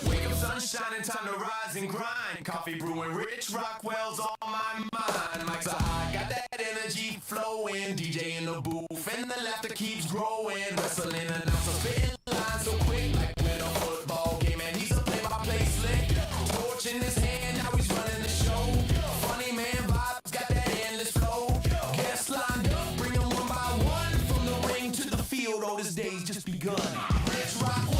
Wake up, sunshine, time to rise and grind. Coffee brewing, Rich Rockwell's on my mind. Mike's a high, got that energy flowing. DJ in the booth, and the laughter keeps growing. Wrestling announcer spitting lines so quick, like with a football game. And he's a play-by-play slick. Torch in his hand, now he's running the show. Funny man vibes, got that endless flow. Guests lined up, bring them one by one. From the ring to the field, oh, this day's just begun. Rich Rockwell.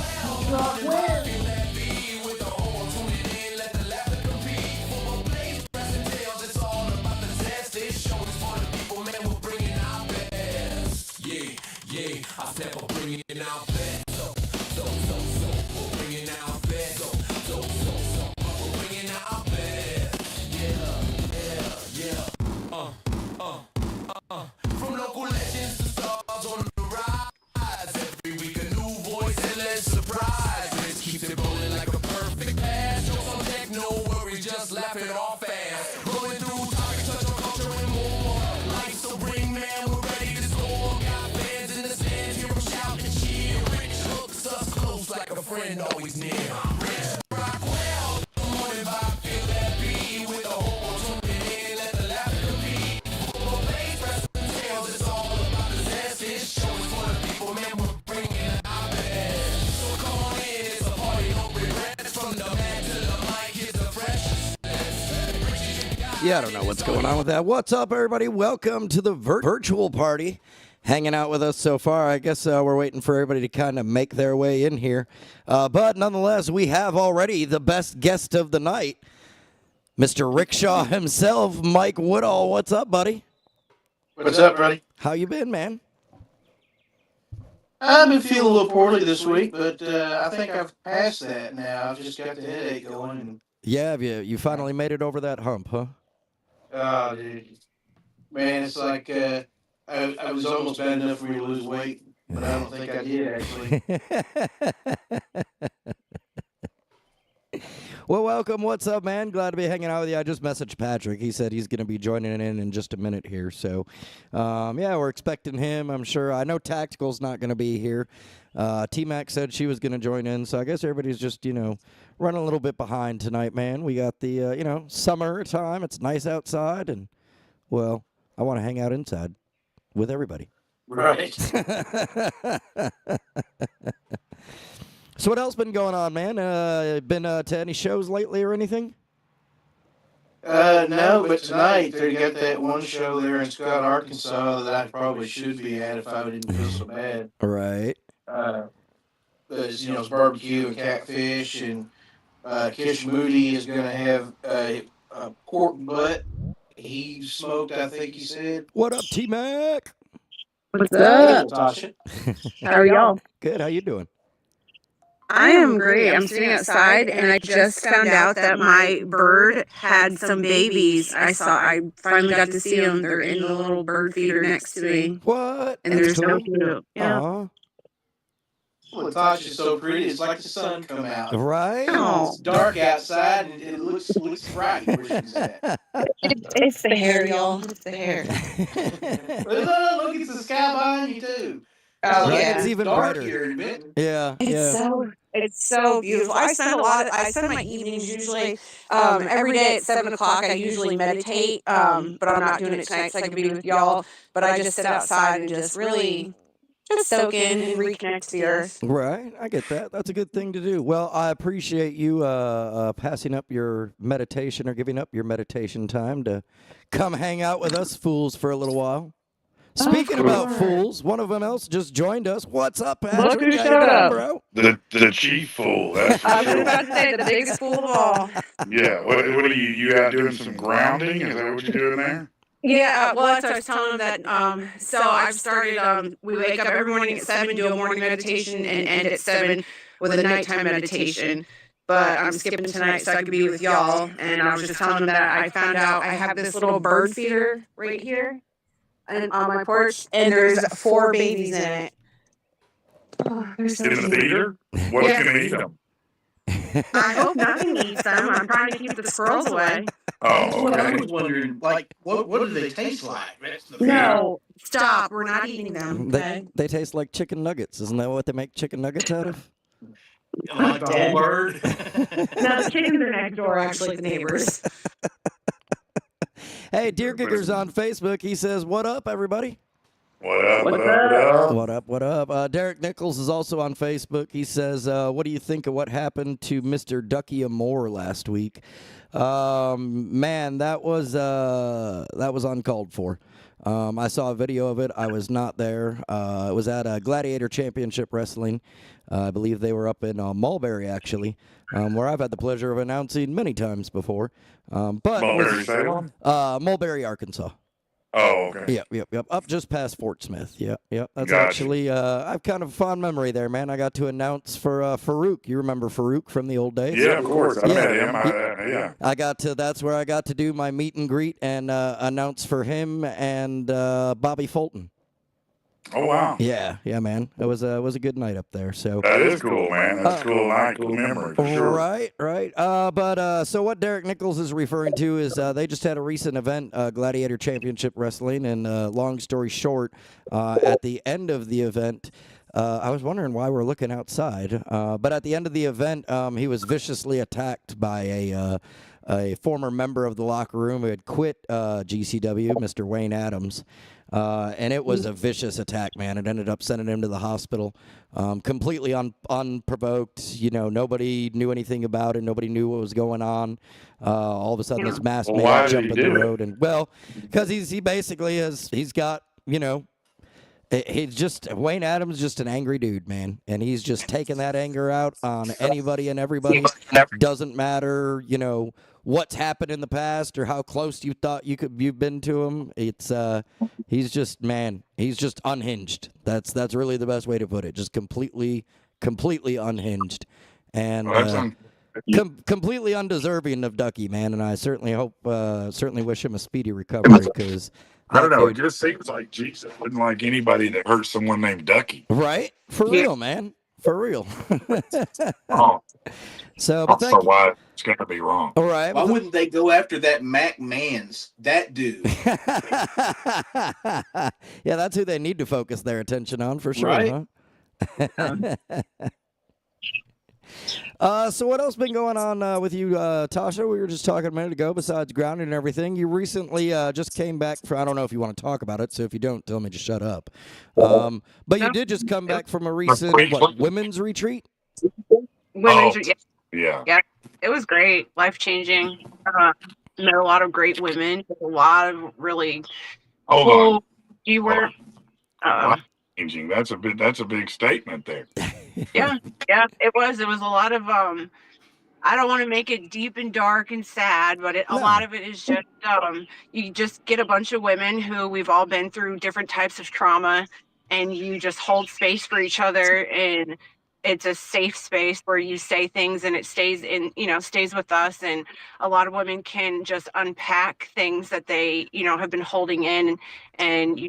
I step up bringing out best. We're bringing out best. We're bringing out best. From local legends to stars on the rise. Every week a new voice, endless surprise. This keeps it rolling like a perfect pass. Jokes on deck, no worries, just laugh it off fast. Rolling through topics, touch on culture and more. Life's a ring, man, we're ready to score. Got fans in the stands, hear them shout and cheer. Rich hooks us close like a friend always near. Rich Rockwell, the morning vibe, feel that beat. With a whole tuning in, let the laughter compete. Football plays, wrestling tales, it's all about the zest. This show is for the people, man, we're bringing our best. So come on in, it's a party, no regrets. From the man to the mic, here's the freshest. Yeah, I don't know what's going on with that. What's up, everybody? Welcome to the virtual party. Hanging out with us so far. I guess we're waiting for everybody to kind of make their way in here. But nonetheless, we have already the best guest of the night, Mr. Rickshaw himself, Mike Woodall. What's up, buddy? What's up, buddy? How you been, man? I've been feeling a little poorly this week, but I think I've passed that now. I've just got the headache going. Yeah, you finally made it over that hump, huh? Oh, dude. Man, it's like I was almost bad enough for me to lose weight, but I don't think I did, actually. Well, welcome. What's up, man? Glad to be hanging out with you. I just messaged Patrick. He said he's going to be joining in just a minute here. So, yeah, we're expecting him, I'm sure. I know Tactical's not going to be here. T-Mac said she was going to join in. So I guess everybody's just, running a little bit behind tonight, man. We got the, summer time. It's nice outside. And, well, I want to hang out inside with everybody. Right. So what else been going on, man? Been to any shows lately or anything? No, but tonight they got that one show there in Scott, Arkansas that I probably should be at if I didn't feel so bad. Right. It's barbecue and catfish, and Kish Moody is going to have a pork butt. He smoked, I think he said. What up, T-Mac? What's up? Tasha. How are y'all? Good. How you doing? I am great. I'm sitting outside, and I just found out that my bird had some babies. I finally got to see them. They're in the little bird feeder next to me. What? And there's no food. Yeah. Aw. Well, Tasha's so pretty. It's like the sun come out. Right? Oh. It's dark outside, and it looks bright where she's at. It's the hair, y'all. It's the hair. Look, it's the sky behind you, too. Oh, Right, yeah. it's even dark brighter. here in a bit. Yeah. It's so beautiful. I spend my evenings usually, every day at 7 o'clock. I usually meditate, but I'm not doing it tonight so I can be with y'all. But I just sit outside and just really just soak in and reconnect to the earth. Right. I get that. That's a good thing to do. Well, I appreciate you passing up your meditation or giving up your meditation time to come hang out with us fools for a little while. Speaking about fools, one of them else just joined us. What's up, Patrick? Look who How you showed doing, up. bro? The chief fool, that's for I was sure. about to say the biggest fool of all. Yeah, what are you out doing some grounding? Is that what you're doing there? Yeah, well, that's what I was telling them that, so I've started, we wake up every morning at 7, do a morning meditation, and end at 7 with a nighttime meditation. But I'm skipping tonight so I could be with y'all. And I was just telling them that I found out I have this little bird feeder right here and on my porch, and there's 4 babies in it. Oh, they're so In the cute. theater? What's Yeah. going to eat them? I hope nothing eats them. I'm trying to keep the squirrels away. That's Oh, what I okay. was wondering. Like, what do they taste like? That's the No, stop. We're not eating them. They, Okay. they taste like chicken nuggets. Isn't that what they make chicken nuggets out of? like the whole bird. No, the chickens are next door, actually, the neighbors. Hey, Deer Giggers on Facebook. He says, "What up, everybody?" What up? What What's up? What up? What up? What up? Derek Nichols is also on Facebook. He says, "What do you think of what happened to Mr. Ducky Amore last week?" Man, that was uncalled for. I saw a video of it. I was not there. It was at Gladiator Championship Wrestling. I believe they were up in Mulberry, actually, where I've had the pleasure of announcing many times before. But it Mulberry, was Salem? Mulberry, Arkansas. Oh, okay. Yep. Up just past Fort Smith. Yep. That's Gotcha. actually, I've kind of a fond memory there, man. I got to announce for Farouk. You remember Farouk from the old days? Yeah, of course. I Yeah. met him. Yeah. That's where I got to do my meet and greet and announce for him and Bobby Fulton. Oh, wow. Yeah, man. It was a good night up there. So That is cool, man. That's a cool night, cool memory, for sure. Right. So what Derek Nichols is referring to is they just had a recent event, Gladiator Championship Wrestling, and long story short, at the end of the event, I was wondering why we're looking outside, but at the end of the event, he was viciously attacked by a former member of the locker room who had quit GCW, Mr. Wayne Adams. And it was a vicious attack, man. It ended up sending him to the hospital, completely unprovoked. Nobody knew anything about it. Nobody knew what was going on. All of a sudden, this masked Well, why man did jumped he in the do it? road, and because he basically he's got he's just Wayne Adams, is just an angry dude, man, and he's just taking that anger out on anybody and everybody. Doesn't matter, what's happened in the past or how close you thought you've been to him. It's he's just unhinged. That's really the best way to put it. Just completely unhinged, and completely undeserving of Ducky, man. And I certainly wish him a speedy recovery because. I don't know. It just seems like Jesus wouldn't like anybody that hurt someone named Ducky. Right? For real, man. For real. Oh, So, but also why it's going to be wrong. All right. Why wouldn't they go after that Mac Mans? That dude. Yeah, that's who they need to focus their attention on for sure, Right. huh? So what else been going on with you, Tasha? We were just talking a minute ago, besides grounding and everything. You recently just came back from, I don't know if you want to talk about it, so if you don't, tell me to shut up. But you did just come back from a recent, women's retreat? Women's, Yeah. it was great, life-changing. Met a lot of great women, a lot of really Hold on. You were Changing. That's a big statement there. yeah, it was a lot of I don't want to make it deep and dark and sad, but a lot of it is just you just get a bunch of women who we've all been through different types of trauma, and you just hold space for each other, and it's a safe space where you say things and it stays with us. And a lot of women can just unpack things that they have been holding in, and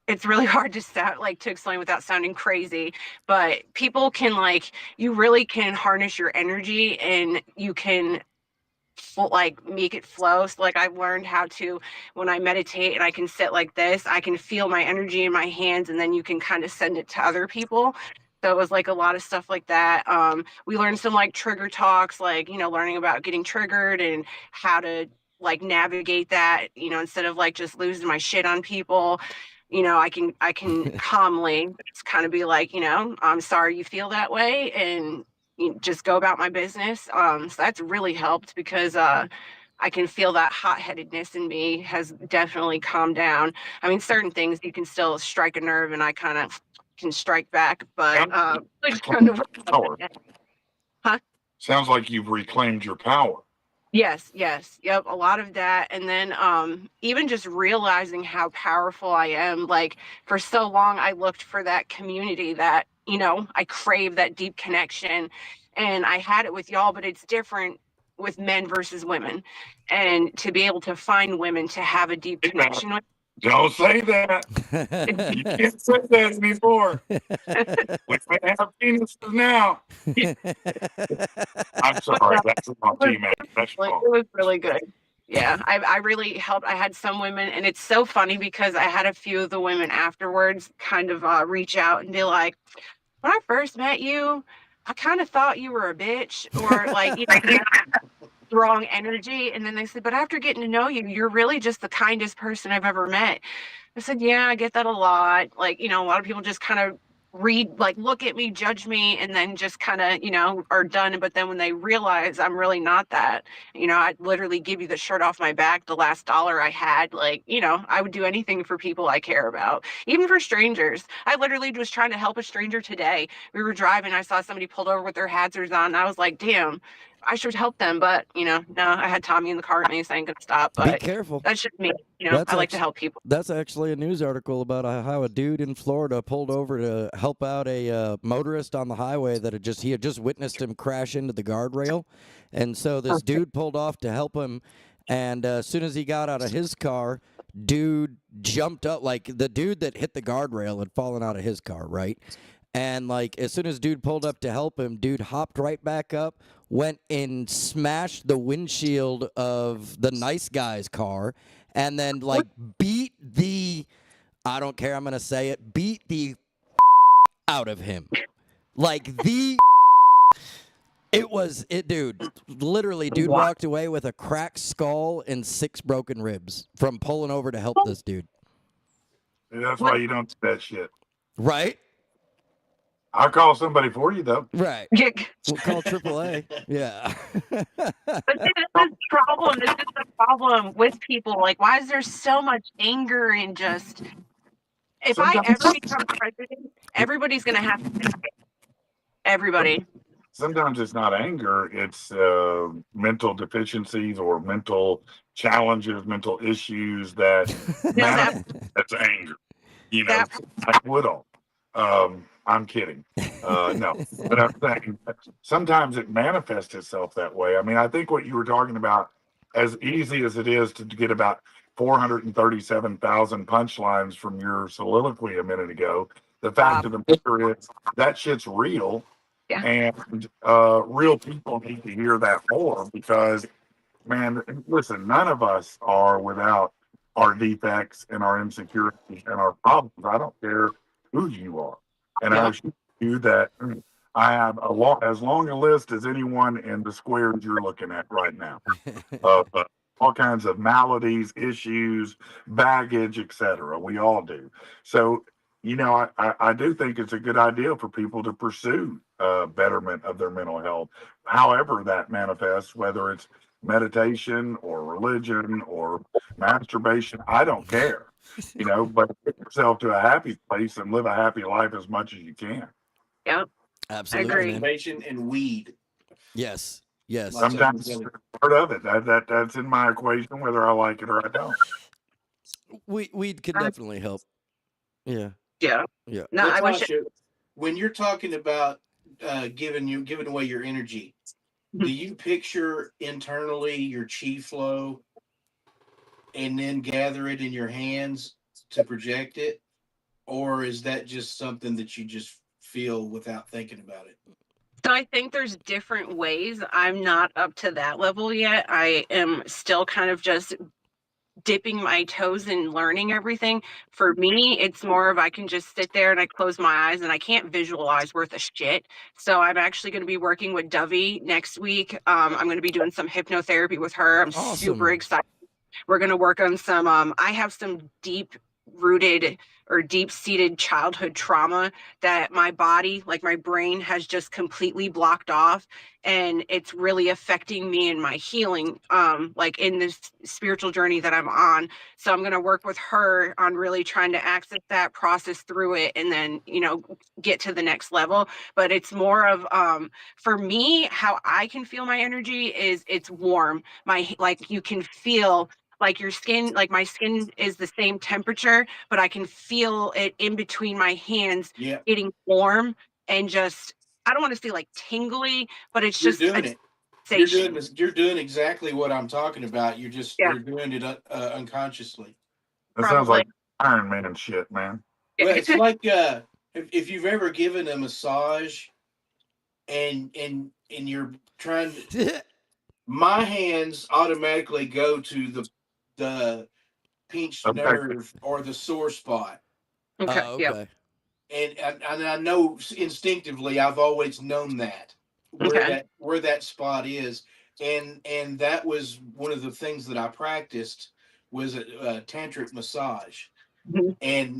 it's really hard to explain without sounding crazy, but people can you really can harness your energy, and you can make it flow. So I've learned how to, when I meditate and I can sit like this, I can feel my energy in my hands, and then you can kind of send it to other people. So it was a lot of stuff like that. We learned some trigger talks, learning about getting triggered and how to navigate that, instead of just losing my shit on people. I can calmly just kind of be I'm sorry you feel that way, and just go about my business. So that's really helped, because I can feel that hot-headedness in me has definitely calmed down. I mean, certain things you can still strike a nerve, and I kind of can strike back, but Power. Huh? Sounds like you've reclaimed your power. Yes, yep, a lot of that. And then even just realizing how powerful I am. For so long I looked for that community that I crave, that deep connection, and I had it with y'all, but it's different with men versus women. And to be able to find women to have a deep connection with, Don't say that. You can't say that anymore. We may have penises now. I'm sorry. That's my teammate. That's your Like, fault. it was really good. Yeah, I really helped. I had some women, and it's so funny because I had a few of the women afterwards kind of reach out and be like, when I first met you, I kind of thought you were a bitch, or like, wrong energy. And then they said, but after getting to know you, you're really just the kindest person I've ever met. I said, yeah, I get that a lot. Like, a lot of people just kind of look at me, judge me, and then just kind of, are done. But then when they realize I'm really not that, I'd literally give you the shirt off my back, the last dollar I had. Like, I would do anything for people I care about, even for strangers. I literally was trying to help a stranger today. We were driving, I saw somebody pulled over with their hazards on. And I was like, damn, I should help them. But, no, I had Tommy in the car with me, so I ain't gonna stop. Be But careful. that's just me. That's I like to help people. That's actually a news article about how a dude in Florida pulled over to help out a motorist on the highway that he had just witnessed him crash into the guardrail, and so this dude pulled off to help him, and as soon as he got out of his car, dude jumped up, like the dude that hit the guardrail had fallen out of his car, right? And like as soon as dude pulled up to help him, dude hopped right back up, went and smashed the windshield of the nice guy's car, and then like beat the, I don't care, I'm gonna say it, beat the out of him. Like dude, literally, dude walked away with a cracked skull and 6 broken ribs from pulling over to help this dude. And that's why you don't do that shit. Right? I'll call somebody for you, though. Right. Yeah. We'll call AAA. Yeah. But this is the problem. This is the problem with people. Like, why is there so much anger and just? If I ever become president, everybody's gonna have to. Everybody. Sometimes it's not anger; it's mental deficiencies or mental challenges, mental issues that that's anger. I would all. I'm kidding. No, but I'm saying sometimes it manifests itself that way. I mean, I think what you were talking about, as easy as it is to get about 437,000 punchlines from your soliloquy a minute ago, the fact of the matter is that shit's real. Yeah. And real people need to hear that more because, man, listen, none of us are without our defects and our insecurities and our problems. I don't care who you are. And I assure you that I have as long a list as anyone in the squares you're looking at right now. All kinds of maladies, issues, baggage, etc. We all do. So, I do think it's a good idea for people to pursue betterment of their mental health, however that manifests, whether it's meditation or religion or masturbation. I don't care. But get yourself to a happy place and live a happy life as much as you can. Yep. Absolutely. I agree. Masturbation and weed. Yes. Yes. Sometimes it's part of it. That's in my equation, whether I like it or I don't. Weed can definitely help. Yeah. Yeah. Yeah. No, I wish. When you're talking about giving away your energy, do you picture internally your chi flow and then gather it in your hands to project it? Or is that just something that you just feel without thinking about it? So I think there's different ways. I'm not up to that level yet. I am still kind of just dipping my toes and learning everything. For me, it's more of I can just sit there and I close my eyes and I can't visualize worth a shit. So I'm actually going to be working with Dovey next week. I'm going to be doing some hypnotherapy with her. I'm super excited. We're going to work on some, I have some deep-rooted or deep-seated childhood trauma that my body, like my brain, has just completely blocked off. And it's really affecting me in my healing, like in this spiritual journey that I'm on. So I'm going to work with her on really trying to access that, process through it, and then, get to the next level. But it's more of, for me, how I can feel my energy is it's warm. Like you can feel like your skin, like my skin is the same temperature, but I can feel it in between my hands getting warm and just, I don't want to say like tingly, but it's just doing it. You're doing exactly what I'm talking about. You're doing it unconsciously. That sounds Probably. like Iron Man shit, man. Well, it's like if you've ever given a massage and you're trying to, my hands automatically go to the pinched Okay. nerve or the sore spot. Okay. Oh, Yep. okay. And I know instinctively I've always known that Okay. where that spot is, and that was one of the things that I practiced was a tantric massage, Mhm.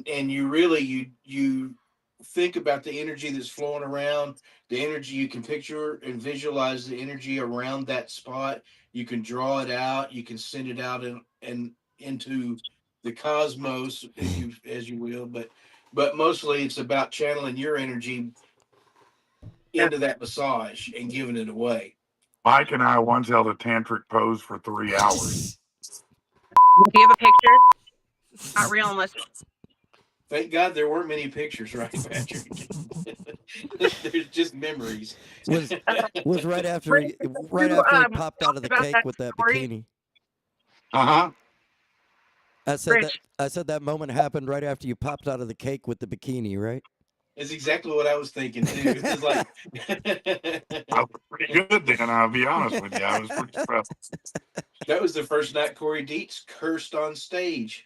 and you really you think about the energy that's flowing around, the energy you can picture and visualize the energy around that spot. You can draw it out, you can send it out and into the cosmos, as you will, but mostly it's about channeling your energy into that massage and giving it away. Mike and I once held a tantric pose for 3 hours. Do you have a picture? Not real unless. Thank God there weren't many pictures, right, Patrick? There's just memories. Was right after he popped out of the about cake that with that story. bikini. Uh-huh. Rich. I said that moment happened right after you popped out of the cake with the bikini, right? It's exactly what I was thinking too. It's like I was pretty good then, I'll be honest with you. I was pretty impressed. that was the first night Corey Dietz cursed on stage.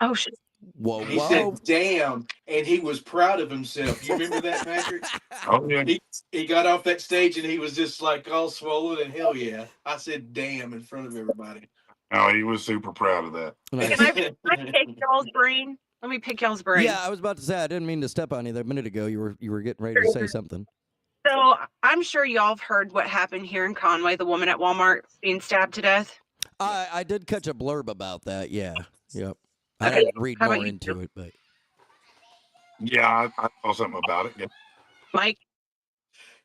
Oh shit. Whoa, He said, "Damn," and he was proud of himself. You remember that, Patrick? Oh, yeah. He got off that stage and he was just like all swollen and hell yeah. I said, "Damn," in front of everybody. No, he was super proud of that. Nice. Can I pick y'all's brain? Let me pick y'all's brain. Yeah, I was about to say I didn't mean to step on you there a minute ago. You were getting ready to say something. So I'm sure y'all have heard what happened here in Conway, the woman at Walmart being stabbed to death. I did catch a blurb about that. Yeah. Yep. I Okay, didn't read how about more you? into it, but Yeah, I saw something about it. Yeah. Mike?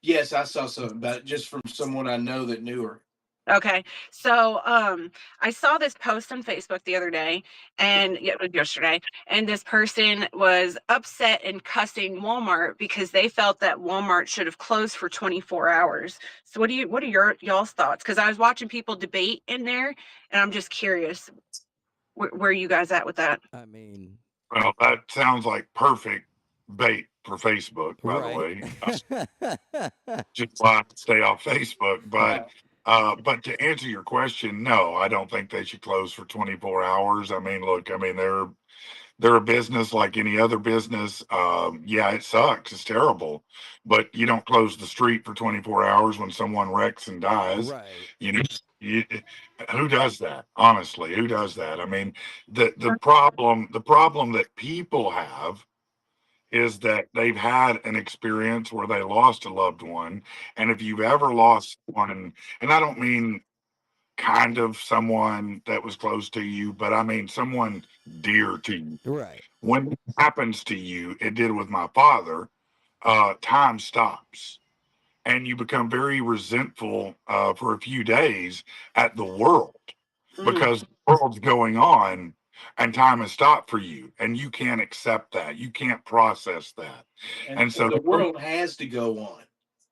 Yes, I saw something about it just from someone I know that knew her. Okay. So I saw this post on Facebook the other day and yeah, it was yesterday, and this person was upset and cussing Walmart because they felt that Walmart should have closed for 24 hours. So what are y'all's thoughts? Because I was watching people debate in there and I'm just curious where are you guys at with that? I mean, Well, that sounds like perfect bait for Facebook, by the way. Just why I stay off Facebook. But to answer your question, no, I don't think they should close for 24 hours. I mean, look, they're a business like any other business. Yeah, it sucks. It's terrible. But you don't close the street for 24 hours when someone wrecks and dies. right. You know, who does that? Honestly, who does that? I mean, the problem that people have is that they've had an experience where they lost a loved one. And if you've ever lost one, and I don't mean kind of someone that was close to you, but I mean someone dear to you. Right. When it happens to you, it did with my father, time stops. And you become very resentful for a few days at the world because the world's going on and time has stopped for you and you can't accept that. You can't process that. And so the world has to go on.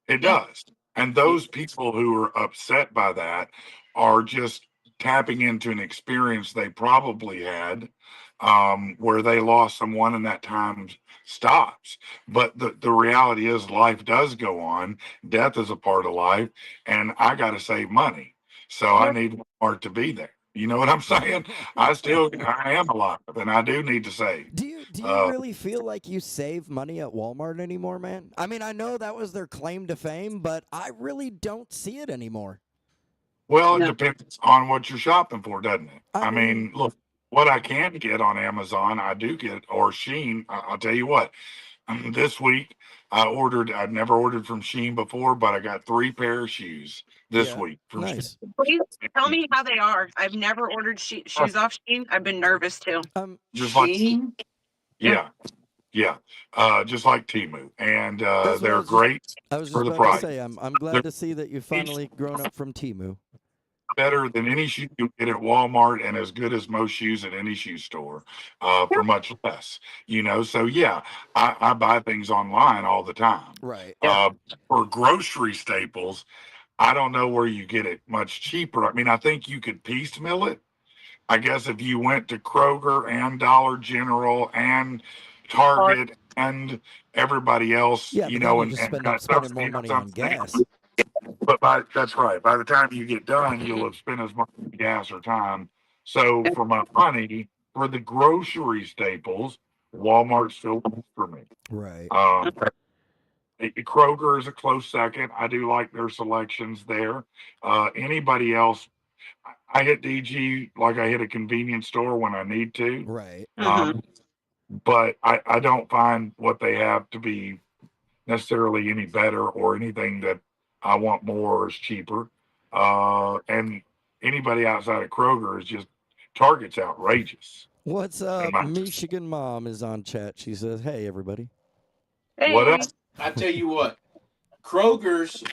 It does. And those people who are upset by that are just tapping into an experience they probably had where they lost someone and that time stops. But the reality is life does go on. Death is a part of life. And I got to save money. So I need Walmart to be there. You know what I'm saying? I am alive and I do need to save. Do you really feel like you save money at Walmart anymore, man? I mean, I know that was their claim to fame, but I really don't see it anymore. Well, it depends on what you're shopping for, doesn't it? I I mean, look, what I can get on Amazon, I do get, or Shein. I'll tell you what, this week I'd never ordered from Shein before, but I got 3 pair of shoes this week. From nice. Shein. Please tell me how they are. I've never ordered shoes off Shein. I've been nervous too. Just Shein? Yeah. Just like Temu, and That's what they're great I was just for the about price. to say, I'm glad to see that you've finally grown up from Temu. Better than any shoe you get at Walmart and as good as most shoes at any shoe store for much less, so yeah, I buy things online all the time. Right. For grocery staples, I don't know where you get it much cheaper. I mean, I think you could piecemeal it, I guess if you went to Kroger and Dollar General and Target and everybody else, Yeah, you but then know, you just and end up got spending more subsidy money on on something, gas. but that's right. By the time you get done, you'll have spent as much gas or time. So for my money, for the grocery staples, Walmart still works for me. Right. Kroger is a close second. I do like their selections there. Anybody else, I hit DG like I hit a convenience store when I need to. Right. But I don't find what they have to be necessarily any better or anything that I want more or is cheaper. And anybody outside of Kroger is just Target's outrageous. What's up? Michigan Mom is on chat. She says, "Hey, everybody." Hey. What up? I tell you what, Kroger's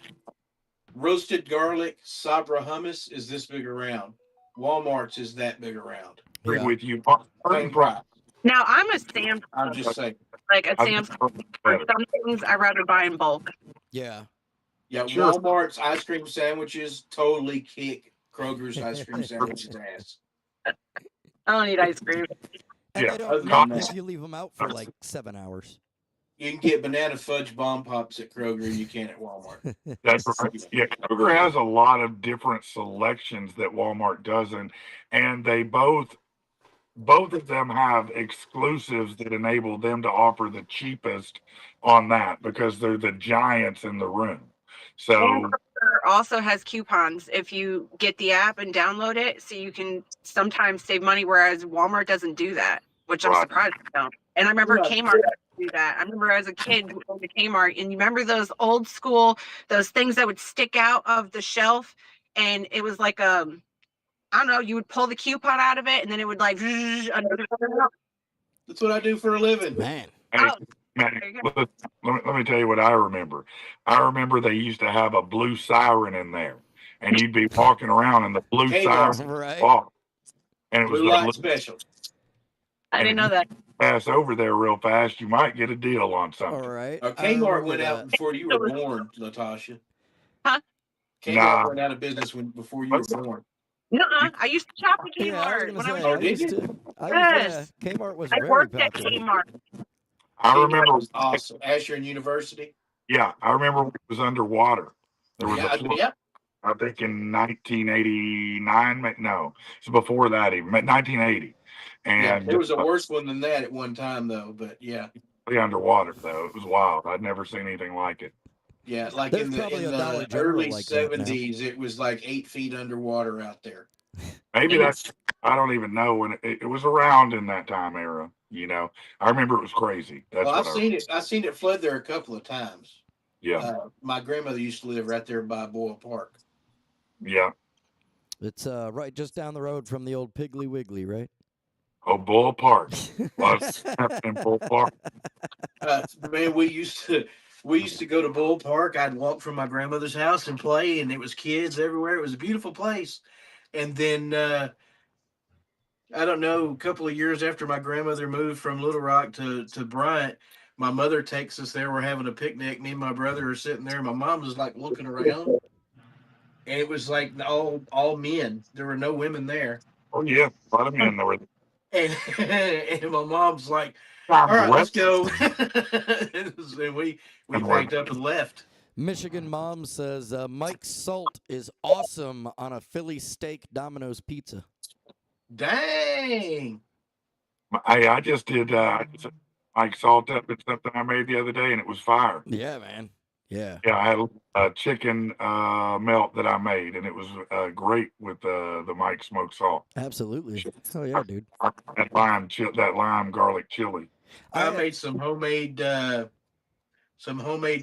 roasted garlic Sabra hummus is this big around. Walmart's is that big around. Agree Yeah. with you. Same price. Now I'm a Sam's I'm just saying. like a Sam's for some things I rather buy in bulk. Yeah. Yeah, Sure. Walmart's ice cream sandwiches totally kick Kroger's ice cream sandwiches ass. I don't need ice cream. And Yeah. they don't Other melt than if that, you leave them out for like 7 hours. you can get banana fudge bomb pops at Kroger. You can at Walmart. That's right. Yeah, Kroger has a lot of different selections that Walmart doesn't, and they both of them have exclusives that enable them to offer the cheapest on that because they're the giants in the room. So And Kroger also has coupons if you get the app and download it, so you can sometimes save money, whereas Walmart doesn't do that, which I'm Right. surprised they don't. And I remember Right. Kmart do that. I remember as a kid going to Kmart, and you remember those old school, those things that would stick out of the shelf, and it was like I don't know, you would pull the coupon out of it, and then it would like another. That's what I do for a living. Man. hey, Oh, man, there you go. let me tell you what I remember. I remember they used to have a blue siren in there, and you'd be walking around and the blue Kmart. siren Right. off, and it was Blue the light blue special. I didn't know that. pass over there real fast, you might get a deal on something. All right. Kmart went out before you were born, Latasha. Huh? Kmart Nah. went out of business before you were born. Nuh-uh. I used to shop at Yeah, I Kmart was when gonna I was say, Oh, I did used you? to. Yes. Kmart was I very worked at popular. Kmart. I Kmart remember, was awesome. Asher University. yeah, I remember when it was underwater. There was Yeah, a flood, yeah. I think in 1989. No, it's before that even 1980, Yeah, and there was a worse one than that at one time, though. But yeah, underwater though. It was wild. I'd never seen anything like it. yeah, like There's in the probably a Dollar General early like that now. 70s, it was like 8 feet underwater out there. Maybe that's, I don't even know when it was around in that time era. You know, I remember it was crazy. That's Well, what I've seen it. I've seen it flood there a couple of times. Yeah, My grandmother used to live right there by Boyle Park. yeah. It's right just down the road from the old Piggly Wiggly, right? Oh, Bull Park. Well, in Bull Park. Man, we used to go to Bull Park. I'd walk from my grandmother's house and play, and it was kids everywhere. It was a beautiful place. And then I don't know, a couple of years after my grandmother moved from Little Rock to Bryant, my mother takes us there. We're having a picnic. Me and my brother are sitting there. My mom was like looking around, and it was like all men. There were no women there. Oh yeah, a lot of men there were. And my mom's like, all right, let's go. And we packed up and left. Michigan Mom says Mike Salt is awesome on a Philly steak Domino's pizza. Dang. I just did Mike Salt up in something I made the other day, and it was fire. Yeah, man. Yeah. Yeah, I had a chicken melt that I made, and it was great with the Mike smoked salt. Absolutely. Oh yeah, dude. That lime garlic chili. I made some homemade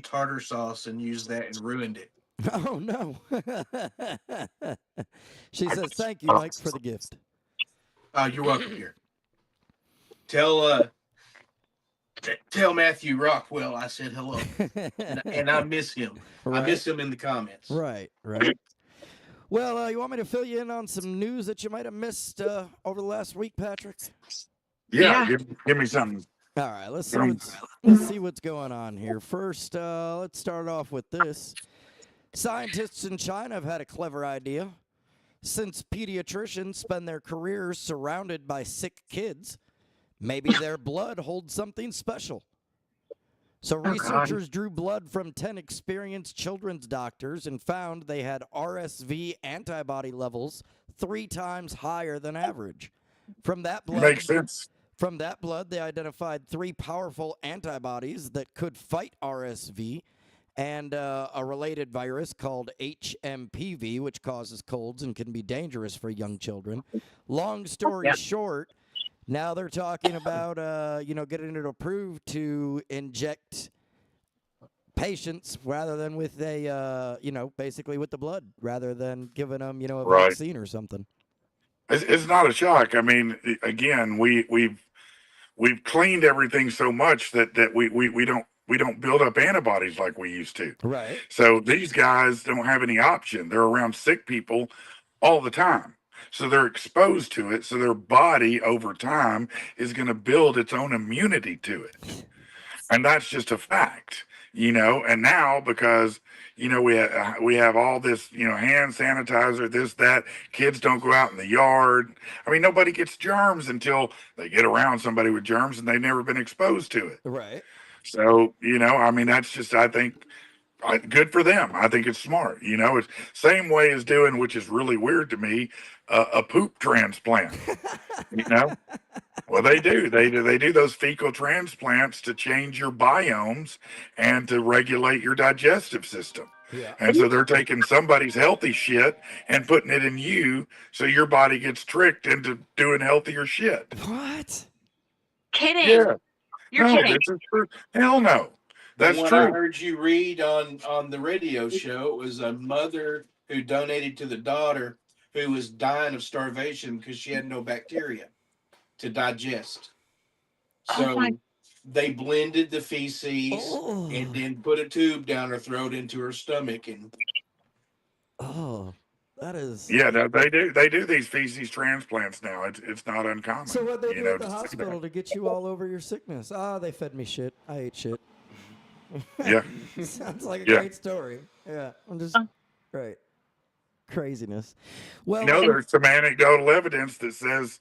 tartar sauce and used that and ruined it. Oh no. She says thank you, Mike, for the gift. You're welcome here. Tell Matthew Rockwell I said hello. and I miss him. Right. I miss him in the comments. Right. Well, you want me to fill you in on some news that you might have missed over the last week, Patrick? Yeah. Give me something. All right, let's see what's going on here. First, let's start off with this. Scientists in China have had a clever idea. Since pediatricians spend their careers surrounded by sick kids, maybe their blood holds something special. So researchers drew blood from 10 experienced children's doctors and found they had RSV antibody levels 3 times higher than average. From that blood, Makes sense. From that blood, they identified 3 powerful antibodies that could fight RSV and a related virus called HMPV, which causes colds and can be dangerous for young children. Long story short, now they're talking about, getting it approved to inject patients rather than with a, basically with the blood, rather than giving them, a Right. vaccine or something. It's not a shock. I mean, again, we've cleaned everything so much that we don't build up antibodies like we used to. Right. So these guys don't have any option. They're around sick people all the time. So they're exposed to it. So their body over time is going to build its own immunity to it. And that's just a fact, and now because, we have all this, hand sanitizer, this, that, kids don't go out in the yard. I mean, nobody gets germs until they get around somebody with germs and they've never been exposed to it. Right. So, that's just, I think, good for them. I think it's smart. It's same way as doing, which is really weird to me, a poop transplant. Well, they do. They do those fecal transplants to change your biomes and to regulate your digestive system. Yeah. And so they're taking somebody's healthy shit and putting it in you, so your body gets tricked into doing healthier shit. What? Kidding. Yeah. You're No, kidding. this is true. Hell no. That's What I true. heard you read on the radio show, it was a mother who donated to the daughter who was dying of starvation because she had no bacteria to digest. Oh So my- they blended the feces Oh. and then put a tube down her throat into her stomach, and Oh, that is. Yeah, they do. They do these feces transplants now. It's not uncommon. So what they do at the to see hospital to get you all over your sickness? They fed me shit. I ate shit. that. Yeah. Sounds like a Yeah. great story. Yeah, I'm just right. Craziness. Well, There's some anecdotal evidence that says,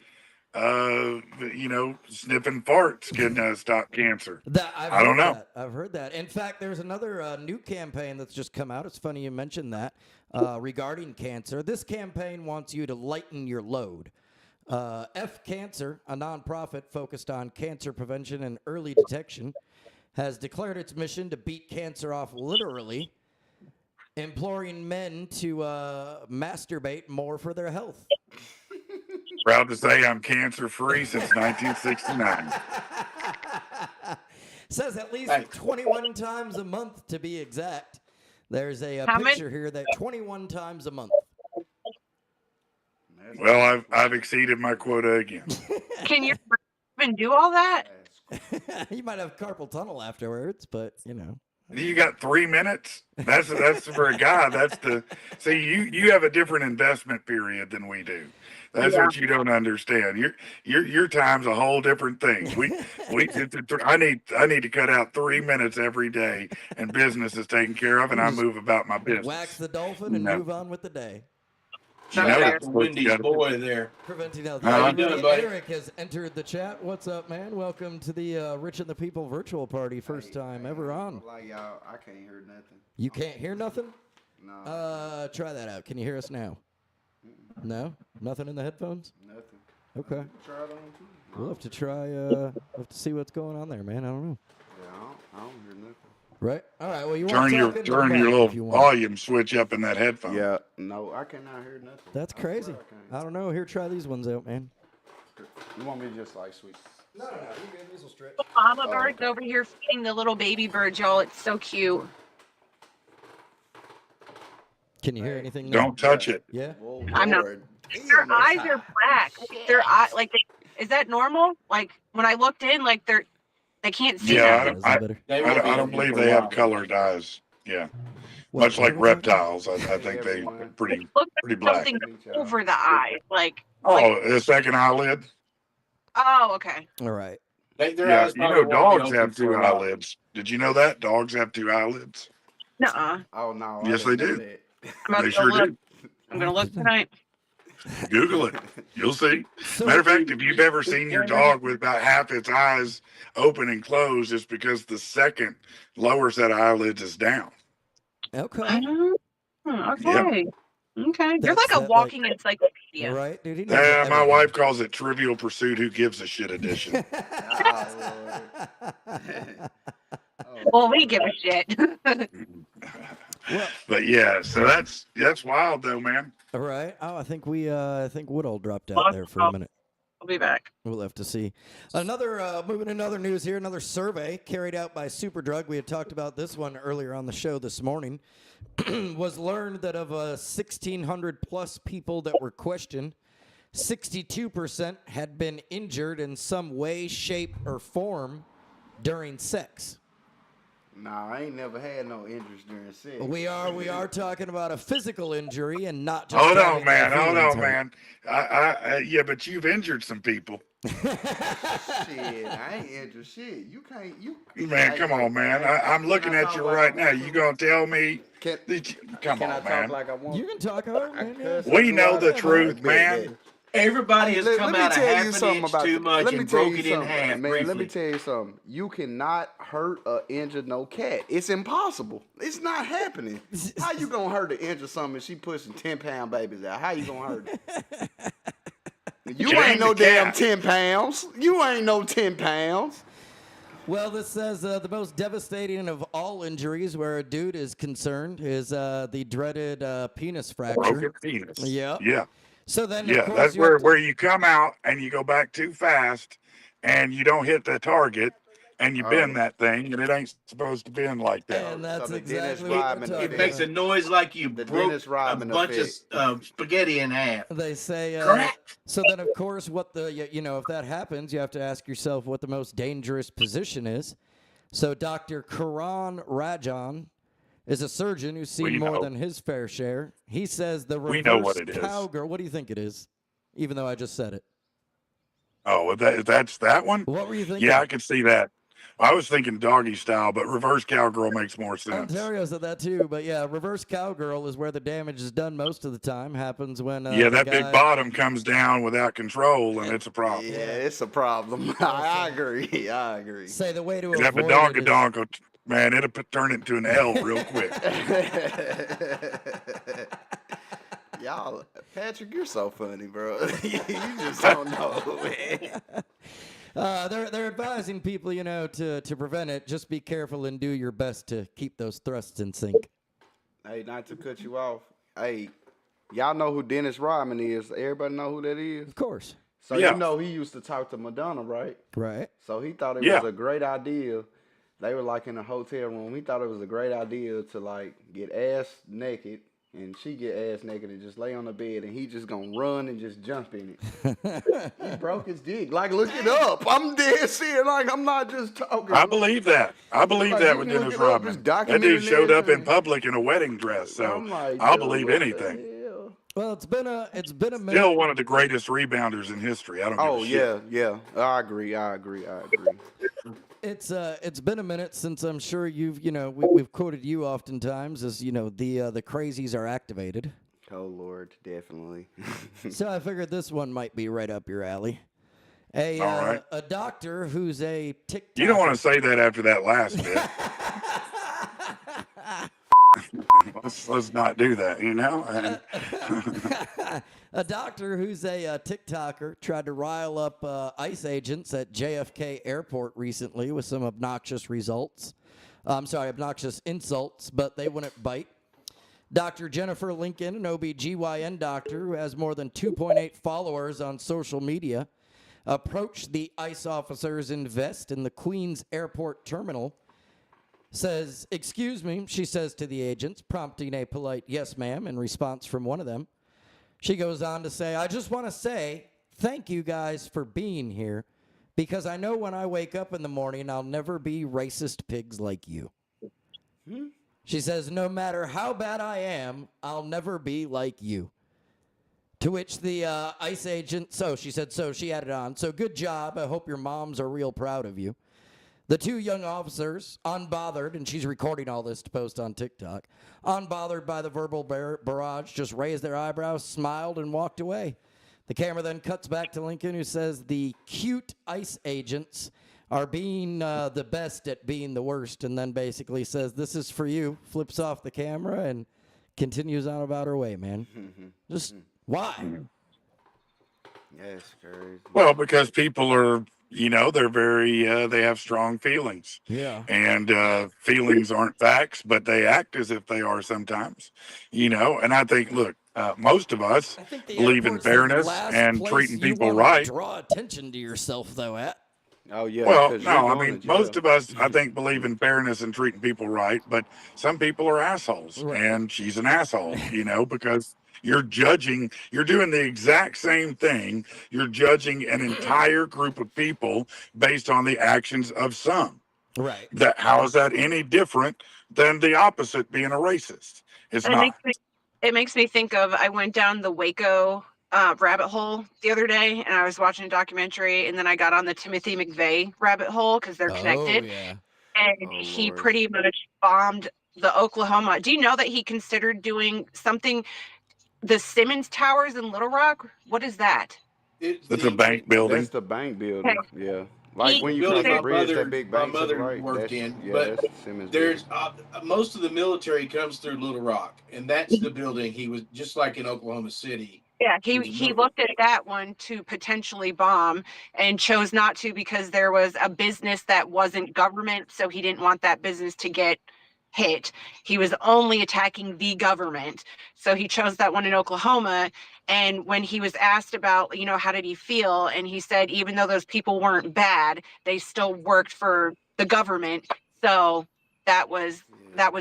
sniffing farts can stop cancer. I don't know. That. I've heard that. In fact, there's another new campaign that's just come out. It's funny you mentioned that regarding cancer. This campaign wants you to lighten your load. F Cancer, a nonprofit focused on cancer prevention and early detection, has declared its mission to beat cancer off literally, imploring men to masturbate more for their health. Proud to say I'm cancer free since 1969. Says at least Hey. 21 times a month to be exact. There's a How many- picture here that 21 times a month. Well, I've exceeded my quota again. Can you even do all that? You might have carpal tunnel afterwards, but You got 3 minutes. That's for a guy. You have a different investment period than we do. That's what you don't understand. Your time's a whole different thing. I need to cut out 3 minutes every day, and business is taken care of, and I move about my business. wax the dolphin and No. move on with the day. You know, shout out that's to what you Wendy's gotta do. boy there. Preventing health. How you Everybody, doing, buddy? Eric has entered the chat. What's up, man? Welcome to the Rich and the People virtual party. First time ever on. Like y'all, I can't hear nothing. You can't hear nothing? No, Try that out. Can you hear us now? No? Nothing in the headphones? nothing. Okay. Try it on too. We'll have to try, we'll have to see what's going on there, man. I don't know. Yeah, I don't hear nothing. Right? All right. Well, you want Turn to your talk into the mic little if you want. volume switch up in that headphone. Yeah, no, I cannot hear nothing. That's I swear crazy. I I don't know. Here, try these ones out, man. can't. You want me to just like switch? No. These will stretch. Mama Oh, bird's okay. over here feeding the little baby bird, y'all. It's so cute. Can you hear anything now? Don't touch it. Yeah? Whoa, I'm not- Lord. Their eyes are black. Their eye, is that normal? Like when I looked in, they can't see. Yeah, nothing. Is that better? They I won't don't, be I don't able to believe for a they have while. colored eyes. Yeah, What, much like what are we talking- reptiles. I think they pretty Look pretty black. something over the eye. Oh, the second eyelid. Oh, okay. All right. Their Yeah, eyes you know probably won't be dogs open have for two a while. eyelids. Did you know that dogs have two eyelids? Nuh-uh. Oh no. Yes, I they didn't know do. that. I'm about They to go sure look. do. I'm gonna look tonight. Google it. You'll see. So- Matter of fact, if you've ever seen your dog with about half its eyes open and closed, it's because the second lower set of eyelids is down. Okay. Okay. Okay. You're That's like a that, walking encyclopedia. Right, dude? He knows My everything. wife calls it Trivial Pursuit. Who gives a shit edition? Well, we give a shit. But yeah, so that's wild though, man. All right. Oh, I think Woodall dropped out there for a minute. I'll be back. We'll have to see. Moving to another news here, another survey carried out by Superdrug. We had talked about this one earlier on the show this morning. Was learned that of 1,600 plus people that were questioned, 62% had been injured in some way, shape, or form during sex. Nah, I ain't never had no injuries during sex. We are talking about a physical injury and not just. Hold having on, man. your Hold feelings on, hurt. man. Yeah, but you've injured some people. Shit, I ain't injured shit. You can't. Man, come on, man. I'm looking at you right now. You gonna tell me? Can, Come can I on, talk man. like I want? You can talk hard, man. yeah. cuss We if know I the want. truth, Bet, man. bet. Everybody has Let come me out a tell you half an something inch about too much let me and tell broke you it in something, half man. Let me briefly. tell you something. You cannot hurt or injure no cat. It's impossible. It's not happening. How you gonna hurt or injure something if she pushing 10-pound babies out? How you gonna hurt it? You She ain't ain't no the damn cat. 10 pounds. You ain't no 10 pounds. Well, this says the most devastating of all injuries where a dude is concerned is the dreaded penis fracture. Broken penis. Yeah. Yeah. So then, of Yeah. course, That's you have to- where you come out and you go back too fast and you don't hit the target and you bend that thing and it ain't supposed to bend like that. and that's So the Dennis exactly what we're Rodman talking It makes a about. noise like you The broke Dennis a Rodman bunch effect. of spaghetti in half. They say, Crack. so then, of course, what if that happens, you have to ask yourself what the most dangerous position is. So Dr. Karan Rajan is a surgeon who's seen We more know. than his fair share. He says the We know what reverse it is. cowgirl. What do you think it is? Even though I just said it. Oh, that's that one? What were you thinking? Yeah, I could see that. I was thinking doggy style, but reverse cowgirl makes more sense. Ontario said that too, but yeah, reverse cowgirl is where the damage is done most of the time. Happens when Yeah, the that guy, big bottom comes down without control, and it's a problem. Yeah, it's a problem. I agree. I agree. say the way to If avoid a dog it is, man, it'll turn it into an L real quick. Y'all, Patrick, you're so funny, bro. You just don't know, man. they're advising people, to prevent it. Just be careful and do your best to keep those thrusts in sync. Hey, not to cut you off. Hey, y'all know who Dennis Rodman is. Everybody know who that is? Of course. So Yeah. you know he used to talk to Madonna, right? Right. So he thought it Yeah. was a great idea. They were like in a hotel room. He thought it was a great idea to like get ass naked and she get ass naked and just lay on the bed and he just gonna run and just jump in it. He broke his dick. Like, look it up. I'm dead serious. Like, I'm not just talking. I believe that. I believe Like, that you with can look Dennis it up, Rodman. just That document dude it showed and up in everything. public in a wedding dress, so I'm like, I'll dude, believe what the anything. hell? Well, it's been a minute. Still one of the greatest rebounders in history. I don't give Oh a shit. yeah. I agree. It's been a minute since I'm sure we've quoted you oftentimes as the crazies are activated. Oh Lord, definitely. So I figured this one might be right up your alley. A All right. a doctor who's a TikTok. You don't want to say that after that last bit. let's not do that, you know? And A doctor who's a TikToker tried to rile up ICE agents at JFK Airport recently with some obnoxious obnoxious insults, but they wouldn't bite. Dr. Jennifer Lincoln, an OBGYN doctor who has more than 2.8 followers on social media, approached the ICE officers in vest in the Queens Airport terminal. Says, "Excuse me," she says to the agents, prompting a polite "yes, ma'am" in response from one of them. She goes on to say, "I just want to say thank you guys for being here because I know when I wake up in the morning, I'll never be racist pigs like you." She says, "No matter how bad I am, I'll never be like you." To which the ICE agent, she added on, "So good job. I hope your moms are real proud of you." The two young officers, unbothered, and she's recording all this to post on TikTok, unbothered by the verbal barrage, just raised their eyebrows, smiled, and walked away. The camera then cuts back to Lincoln, who says the cute ICE agents are being the best at being the worst, and then basically says, "This is for you," flips off the camera, and continues on about her way, man. Just why? That's crazy. Well, because people are, they're very, they have strong feelings. Yeah. And feelings aren't facts, but they act as if they are sometimes, And I think, look, most of us I think the believe in airport's the fairness last and place treating you people wanna right. Draw attention to yourself, though. At Oh yeah. Well, 'cause no, you're I going mean, to most jail. of us, I think, believe in fairness and treating people right, but some people are assholes, Right. and she's an asshole, because you're doing the exact same thing. You're judging an entire group of people based on the actions of some. right. How is that any different than the opposite, being a racist? It's It not. makes me think of, I went down the Waco rabbit hole the other day, and I was watching a documentary, and then I got on the Timothy McVeigh rabbit hole because they're Oh connected, yeah. and Oh, he Lord. pretty much bombed the Oklahoma. Do you know that he considered doing something? The Simmons Towers in Little Rock. What is that? It's It's a bank building. That's the bank building. Okay. Yeah. Like He when you building cross the my bridge, that mother big my bank to the mother right. worked That's in, yeah, but that's the Simmons there's building. most of the military comes through Little Rock, and that's the building he was just like in Oklahoma City. Yeah, He was he built- looked at that one to potentially bomb and chose not to because there was a business that wasn't government, so he didn't want that business to get hit. He was only attacking the government. So he chose that one in Oklahoma. And when he was asked about, how did he feel? And he said, even though those people weren't bad, they still worked for the government. So that was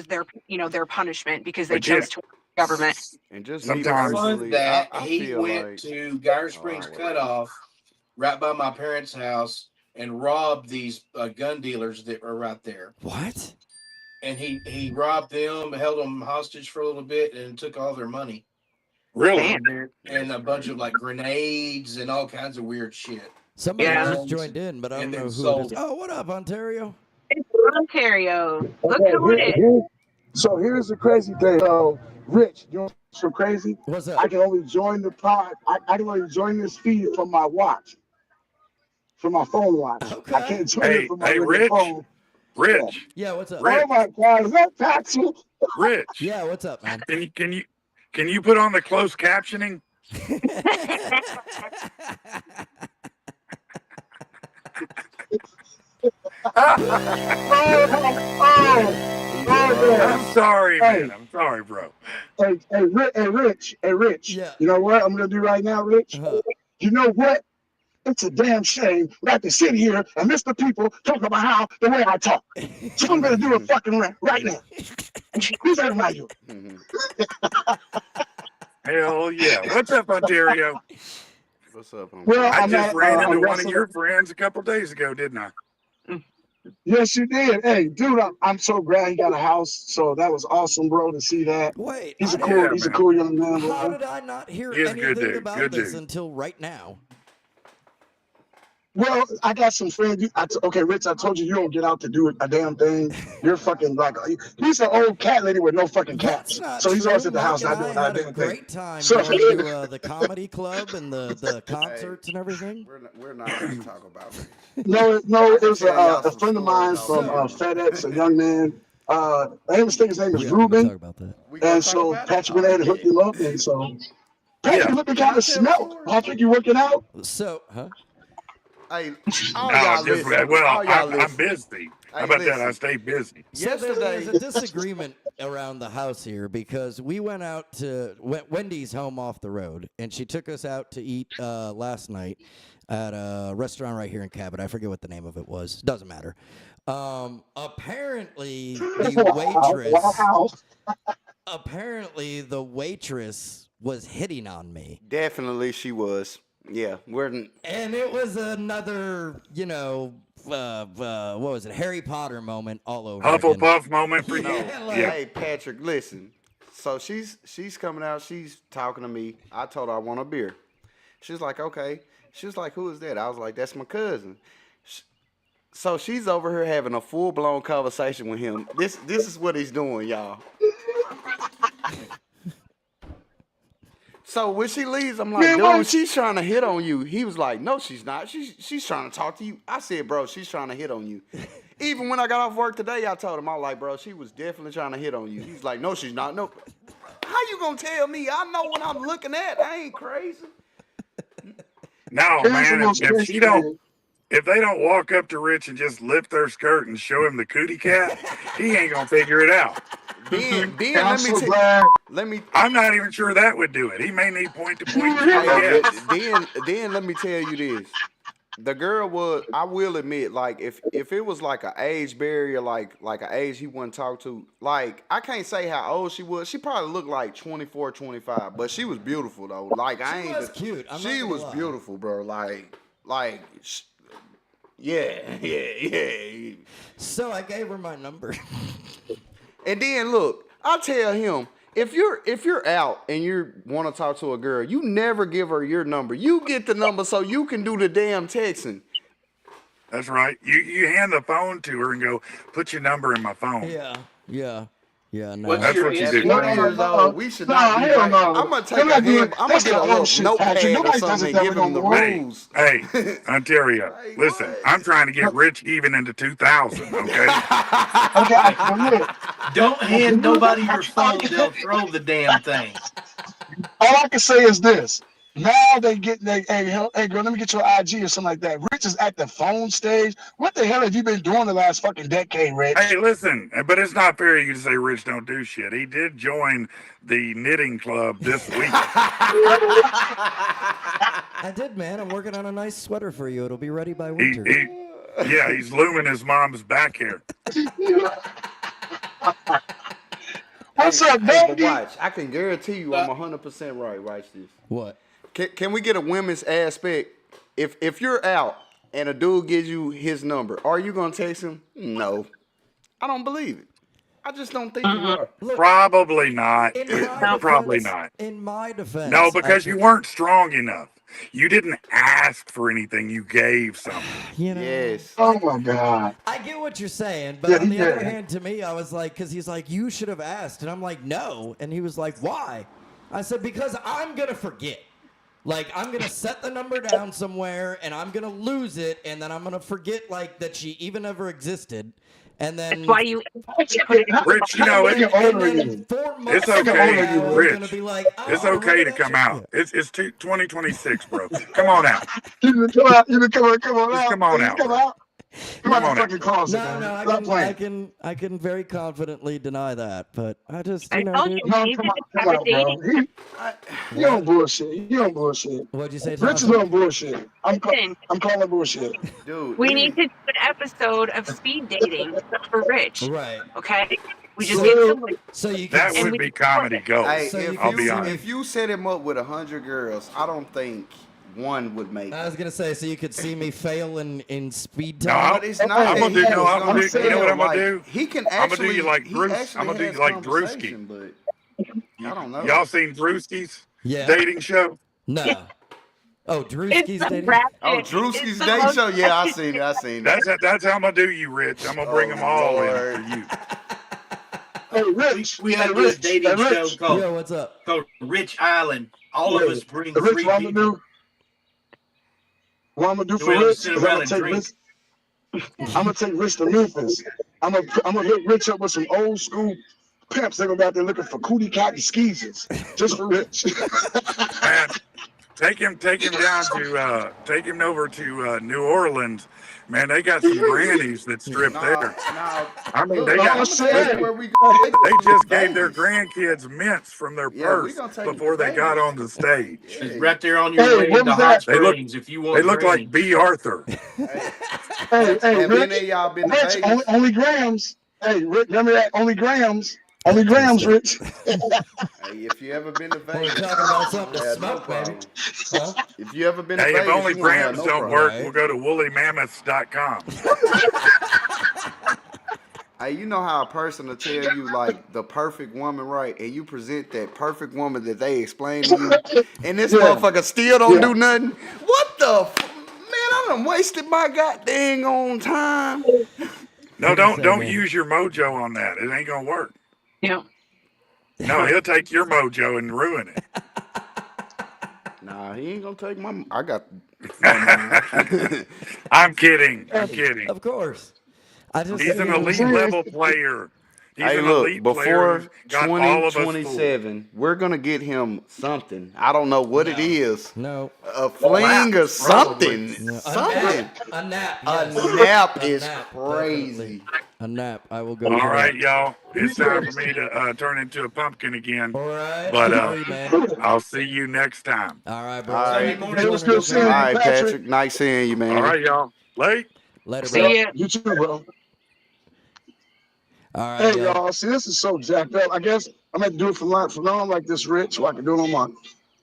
their, their punishment because they But yeah, chose to work for the government. And just Sometimes- me Fun personally, that I he feel went like to Geyer Springs wait. Cutoff, right by my parents' house, and robbed these gun dealers that were right there. What? And he robbed them, held them hostage for a little bit, and took all their money really. and a bunch of like grenades and all kinds of weird shit. Somebody Yeah. just joined in, but I don't And know then who it sold is. it. Oh, what up, Ontario? It's Ontario. Look Okay, who it is. so here's the crazy thing. Rich, you know what's so crazy? What's I up? can only join the pod. I can only join this feed from my watch, from my phone watch. Okay. I can't join Hey, it from my hey, regular Rich. phone. Rich, Yeah, what's up? Rich. Oh my God, is that Paxel? Rich. Yeah, what's up, man? Can you put on the closed captioning? Oh, I'm sorry, Hey. man. I'm sorry, bro. Rich. Yeah. You know what I'm gonna do right now, Rich? Uh, You know what? It's a damn shame we have to sit here and Mr. People talk about how the way I talk. So I'm gonna do a fucking rant right now. Who's that about you? Mhm. Hell yeah. What's up, Ontario? What's up, homie? Well, I I'm just at, ran into I'm one of wrestling. your friends a couple days ago, didn't I? Yes, you did. Hey, dude, I'm so glad he got a house. So that was awesome, bro, to see that. Wait, He's a I cool, Yeah, he's a man. cool young man, how bro. did I not hear He is a good anything dude, about good this dude. until right now? Well, I got some friends. Okay, Rich, I told you you don't get out to do a damn thing. You're fucking like he's an old cat lady with no fucking That's cats. not So he's always true. at the Mike house and not I doing that had a damn thing. great time So- going to the comedy club and the concerts and everything. We're not going to talk about it. No, I it can was tell y'all a some friend of mine stories from off camera. FedEx, a young man. I think his name is We are going to talk Ruben. about that. We gonna And talk so about it? Patrick went ahead and hooked him up. And so Patrick, Yeah. you looking Can I kind of tell the smelt. story? Patrick, you working out? So, huh? Hey, all No, y'all just listen. well, All y'all I'm listen. busy. How Hey, about that? I listen. stay busy. So there's Yesterday, a disagreement around the house here because we went out to Wendy's home off the road, and she took us out to eat last night at a restaurant right here in Cabot. I forget what the name of it was. Doesn't matter. Apparently the waitress was hitting on me. definitely she was. Yeah, And it was another, what was it? Harry Potter moment all over again. Hufflepuff moment for you. Yeah, like- Yeah. Hey, Patrick, listen. So she's coming out. She's talking to me. I told her I want a beer. She's like, okay. She was like, who is that? I was like, that's my cousin. So she's over here having a full blown conversation with him. This is what he's doing, y'all. So when she leaves, I'm like, dude, she's trying to hit on you. He was like, no, she's not. She's trying to talk to you. I said, bro, she's trying to hit on you. Even when I got off work today, I told him, I was like, bro, she was definitely trying to hit on you. He's like, no, she's not. No. How you gonna tell me? I know what I'm looking at. I ain't crazy. No, Here's the man. most If crazy she don't, thing. if they don't walk up to Rich and just lift their skirt and show him the cootie cat, he ain't gonna figure it out. Then And I'm let me so tell glad. let me I'm not even sure that would do it. He may need point-to-point Hey, GPS. then let me tell you this. The girl was, I will admit, like if it was like an age barrier, like an age he wouldn't talk to, like I can't say how old she was. She probably looked like 24, 25, but she was beautiful though. Like I She ain't was cute. I'm not she gonna was lie. beautiful, bro. Yeah. So I gave her my number. And then look, I tell him, if you're out and you want to talk to a girl, you never give her your number. You get the number so you can do the damn texting. That's right. You hand the phone to her and go, put your number in my phone. Yeah. No. What's That's your what you At do. 40 years old, we should not be hell right. no. I'm gonna take They're a not doing- hand. I'm gonna that's get a the little old shit, Patrick. notepad or Nobody does something it and that give way him the no more. rules. Hey, Ontario, Hey, listen, what? I'm trying to get Rich even into 2000, okay? Okay, but look, Don't hand nobody your phone. They'll throw the damn thing. all I can say is this. Now they get, hey girl, let me get your IG or something like that. Rich is at the phone stage. What the hell have you been doing the last fucking decade, Rich? Hey, listen, but it's not fair you to say Rich don't do shit. He did join the knitting club this week. I did, man. I'm working on a nice sweater for you. It'll be ready by He, winter. yeah, he's looming his mom's back hair. What's up, Hey, but baby? watch, I can guarantee you I'm 100% right. Watch this. What? Can we get a women's aspect? If you're out and a dude gives you his number, are you gonna text him? No, I don't believe it. I just don't think you are. Probably not. In my Probably defense- not. In my defense. No, because I you weren't strong enough. You didn't ask for anything. You gave something. You know, Yes. Oh my God. I get what you're saying, but Yeah, on the he other did. hand, to me, I was like, because he's like, you should have asked. And I'm like, no. And he was like, why? I said, because I'm going to forget. Like, I'm going to set the number down somewhere, and I'm going to lose it, and then I'm going to forget, like, that she even ever existed. And then... That's why you Rich, you know, How it, old are you? 4 months It's okay, from now, I'm Rich. gonna be like, it's oh, okay to remember come that out. It's 2026, bro. Come on out. You can come out. You can come on Just out. come on You out, Come bro. out. Come out Come on the out. fucking closet, No, man. no, Stop playing. I can very confidently deny that, but I just, I you know, told dude. you. No, Need come to on, just come have a on, bro. dating. He on bullshit. He on bullshit. What'd you say, Rich is Tasha? on bullshit. I'm calling bullshit. Dude, We need to do an episode of speed dating for Rich. Right. Okay? We just So- need somebody. So you can That see, would be comedy gold. Hey, So you I'll can be see- honest. if you set him up with 100 girls, I don't think one would make I it. was gonna say, so you could see me fail in speed No, time. But it's not. I'm that gonna do. he No, was I'm gonna do. fail. You know what I'm gonna Like, do? He can I'm gonna do actually. you like he Drewski. actually I'm gonna do has you like conversation, but I don't know. Y'all seen Drewski's Yeah. dating show? No. Oh, Drewski's It's the dating. rapid. Oh, It's Drewski's the date most- show. Yeah, I seen it. That's how I'm gonna do you, Rich. I'm gonna bring Oh, them all Lord. in for you. Hey, Rich. We Hey, have this Rich. dating Hey, show Rich. called, Yo, what's up? called Rich Island. All of us bring Rich, three what I'm gonna people. do? What I'm gonna do So for we all Rich sit is around I'm and gonna drink. take Rich to Memphis. I'm gonna hit Rich up with some old school pimps. They're gonna be out there looking for cootie cat and skeezers just for Rich. Man, take him down to take him over to New Orleans. Man, they got some grannies that strip Nah, there. nah. I mean, Look, they Oh, got. I'm shit. gonna tell Listen, you where we go. they just gave their Vegas. grandkids mints from their Yeah, we purse gonna take 'em before to they got Vegas. on the stage. It's right there on your Hey, way what to was Hot that? They look- Springs if you want They look granny. like B. Arthur. Hey, Hey, have any of Rich. y'all been to Rich, Vegas? only grams. Hey, Rich, remember that? Only grams. Only grams, Rich. Hey, if you ever been to Well, we're Vegas, talking about something to yeah, no smoke, baby. problem. Huh? If you ever been to Hey, Vegas, if only you won't have grams no don't problem. work, Right. we'll go to woolymammoths.com. Hey, you know how a person will tell you like the perfect woman, right? And you present that perfect woman that they explain to you, and this Yeah. motherfucker still don't Yeah. do nothing. What the man? I done wasted my goddamn on time. No, What do you say, don't man? use your mojo on that. It ain't gonna work. Yeah. No, he'll take your mojo and ruin it. Nah, he ain't gonna take my. I got. Never mind. I'm kidding. I'm kidding. Of course. I just He's an figured- elite level player. He's Hey, an look, elite player who's before got all of us fooled. 2027, we're gonna get him something. I don't know what it is. No. A fling or something. No. Something. A nap. A yes. nap A is nap, crazy. definitely. A nap. I will go. All for right, that. y'all. It's time for me to turn into a pumpkin again. All right. But Sorry, man. I'll see you next time. All right, bro. All right. Thank you for Hey, it was joining good us, seeing All man. you, right, Patrick. Nice seeing you, man. All right, y'all. Late. Later, bro. See ya. You too, bro. All right, Hey, y'all. y'all. See, this is so jacked up. I guess I'm gonna do it from now on like this, Rich, so I can do it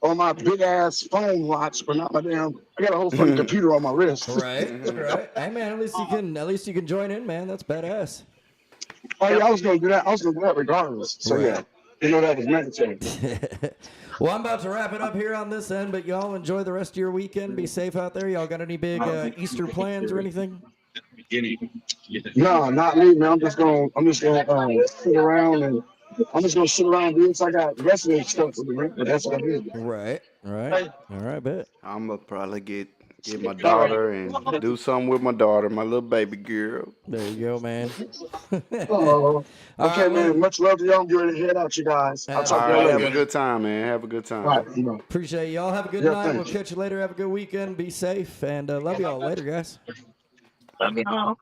on my big ass phone watch, but not my damn. I got a whole fucking computer on my wrist. Right. Right. Hey, man. At least you can join in, man. That's badass. Oh yeah, I was gonna do that. I was gonna do that regardless. So Right. yeah, you know that was mandatory. Well, I'm about to wrap it up here on this end, but y'all enjoy the rest of your weekend. Be safe out there. Y'all got any big Easter plans or anything? No, not me, man. I'm just gonna sit around and do this. I got wrestling stuff to do, but that's what I do. Right. Right. All right, bet. I'm gonna probably get my daughter and do something with my daughter, my little baby girl. There you go, man. Oh, All okay, right, man. well, Much love to y'all. I'm getting ready to head out, you guys. I'll All talk to right, y'all have a later. good time, man. Have a good time. All right, you know. appreciate y'all. Have a good Yeah, night. We'll thanks. catch you later. Have a good weekend. Be safe, and love y'all. Later, guys. Love y'all.